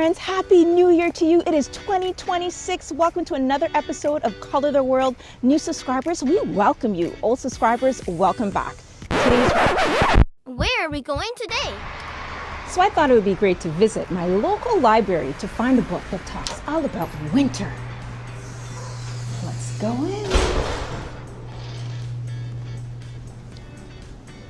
friends, Happy New Year to you. It is 2026. Welcome to another episode of Color the World. New subscribers, we welcome you. Old subscribers, welcome back. Where are we going today? So I thought it would be great to visit my local library to find a book that talks all about winter. Let's go in.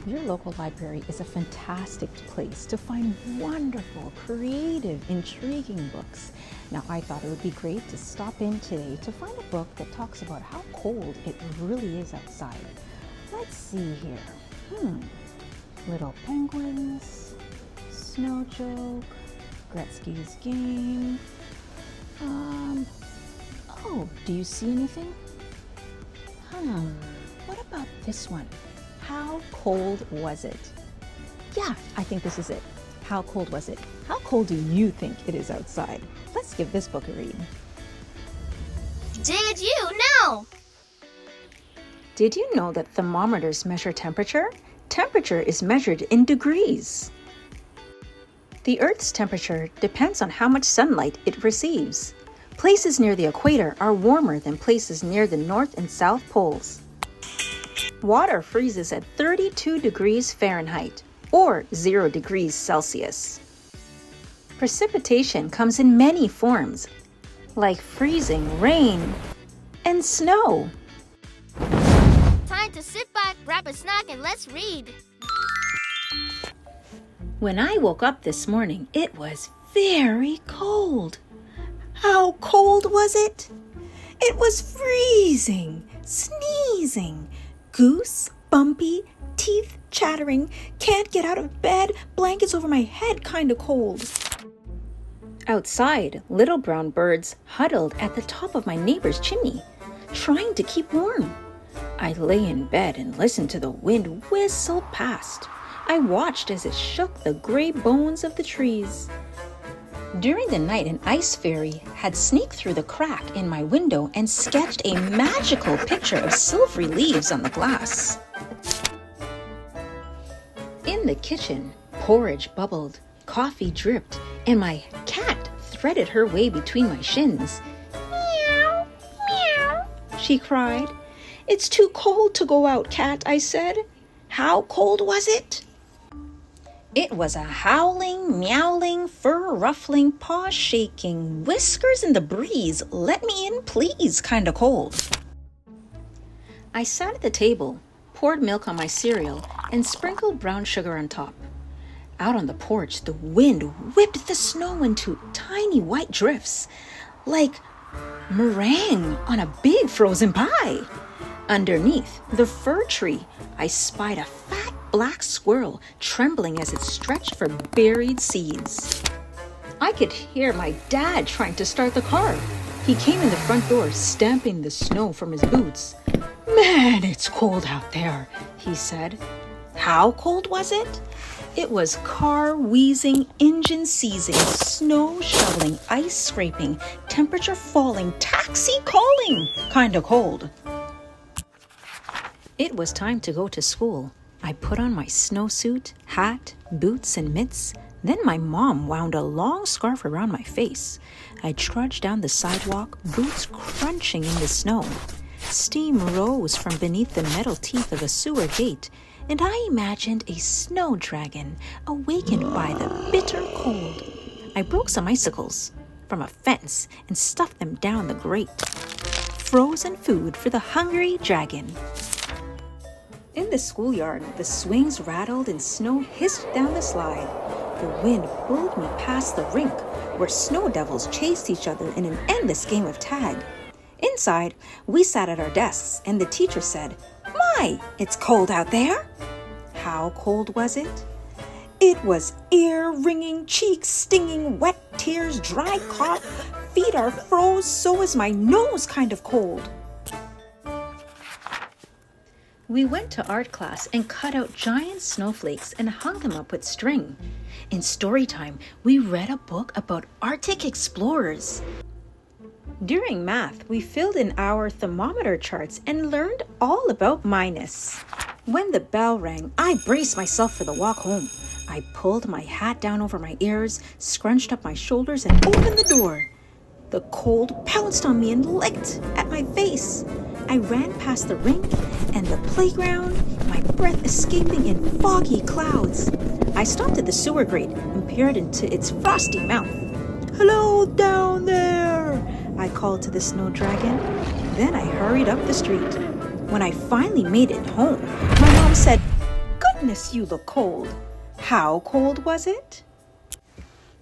Your local library is a fantastic place to find wonderful, creative, intriguing books. Now, I thought it would be great to stop in today to find a book that talks about how cold it really is outside. Let's see here. Little Penguins, Snow Joke, Gretzky's Game. Oh, do you see anything? What about this one? How cold was it? Yeah, I think this is it. How cold was it? How cold do you think it is outside? Let's give this book a read. Did you know? Did you know that thermometers measure temperature? Temperature is measured in degrees. The Earth's temperature depends on how much sunlight it receives. Places near the equator are warmer than places near the North and South poles. Water freezes at 32 degrees Fahrenheit, or 0 degrees Celsius. Precipitation comes in many forms, like freezing rain and snow. Time to sit back, grab a snack, and let's read. When I woke up this morning, it was very cold. How cold was it? It was freezing, sneezing, goose, bumpy, teeth chattering, can't get out of bed, blankets over my head kinda cold. Outside, little brown birds huddled at the top of my neighbor's chimney, trying to keep warm. I lay in bed and listened to the wind whistle past. I watched as it shook the gray bones of the trees. During the night, an ice fairy had sneaked through the crack in my window and sketched a magical picture of silvery leaves on the glass. In the kitchen, porridge bubbled, coffee dripped, and my cat threaded her way between my shins. Meow, meow, she cried. It's too cold to go out, cat, I said. How cold was it? It was a howling, meowling, fur-ruffling, paw-shaking, whiskers in the breeze, let me in please kind of cold. I sat at the table, poured milk on my cereal, and sprinkled brown sugar on top. Out on the porch, the wind whipped the snow into tiny white drifts, like meringue on a big frozen pie. Underneath the fir tree, I spied a fat black squirrel trembling as it stretched for buried seeds. I could hear my dad trying to start the car. He came in the front door, stamping the snow from his boots. Man, it's cold out there, he said. How cold was it? It was car wheezing, engine seizing, snow shoveling, ice scraping, temperature falling, taxi calling kind of cold. It was time to go to school. I put on my snowsuit, hat, boots, and mitts. Then my mom wound a long scarf around my face. I trudged down the sidewalk, boots crunching in the snow. Steam rose from beneath the metal teeth of a sewer gate, and I imagined a snow dragon awakened by the bitter cold. I broke some icicles from a fence and stuffed them down the grate. Frozen food for the hungry dragon. In the schoolyard, the swings rattled and snow hissed down the slide. The wind pulled me past the rink, where snow devils chased each other in an endless game of tag. Inside, we sat at our desks, and the teacher said, "My, it's cold out there." How cold was it? It was ear-ringing, cheek-stinging, wet tears, dry cough, feet are froze, so is my nose kind of cold. We went to art class and cut out giant snowflakes and hung them up with string. In story time, we read a book about Arctic explorers. During math, we filled in our thermometer charts and learned all about minus. When the bell rang, I braced myself for the walk home. I pulled my hat down over my ears, scrunched up my shoulders, and opened the door. The cold pounced on me and licked at my face. I ran past the rink and the playground, my breath escaping in foggy clouds. I stopped at the sewer grate and peered into its frosty mouth. "Hello down there," I called to the snow dragon. Then I hurried up the street. When I finally made it home, my mom said, "Goodness, you look cold." How cold was it?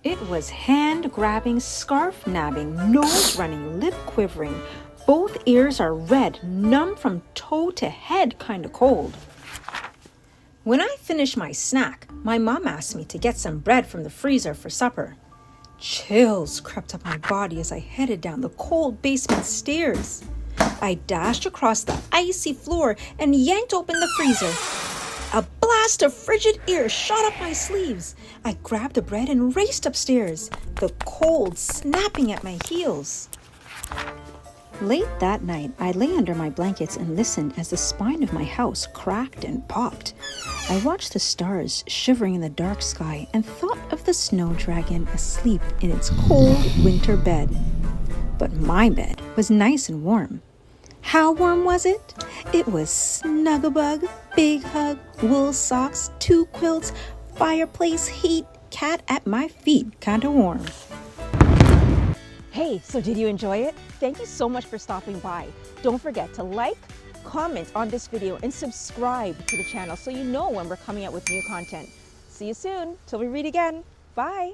It was hand-grabbing, scarf-nabbing, nose-running, lip-quivering. Both ears are red, numb from toe to head kind of cold. When I finished my snack, my mom asked me to get some bread from the freezer for supper. Chills crept up my body as I headed down the cold basement stairs. I dashed across the icy floor and yanked open the freezer. A blast of frigid air shot up my sleeves. I grabbed the bread and raced upstairs, the cold snapping at my heels. Late that night, I lay under my blankets and listened as the spine of my house cracked and popped. I watched the stars shivering in the dark sky and thought of the snow dragon asleep in its cold winter bed. But my bed was nice and warm. How warm was it? It was Snuggle-bug, big hug, wool socks, 2 quilts, fireplace heat, cat at my feet, kinda warm. Hey, so did you enjoy it? Thank you so much for stopping by. Don't forget to like, comment on this video, and subscribe to the channel so you know when we're coming out with new content. See you soon till we read again. Bye.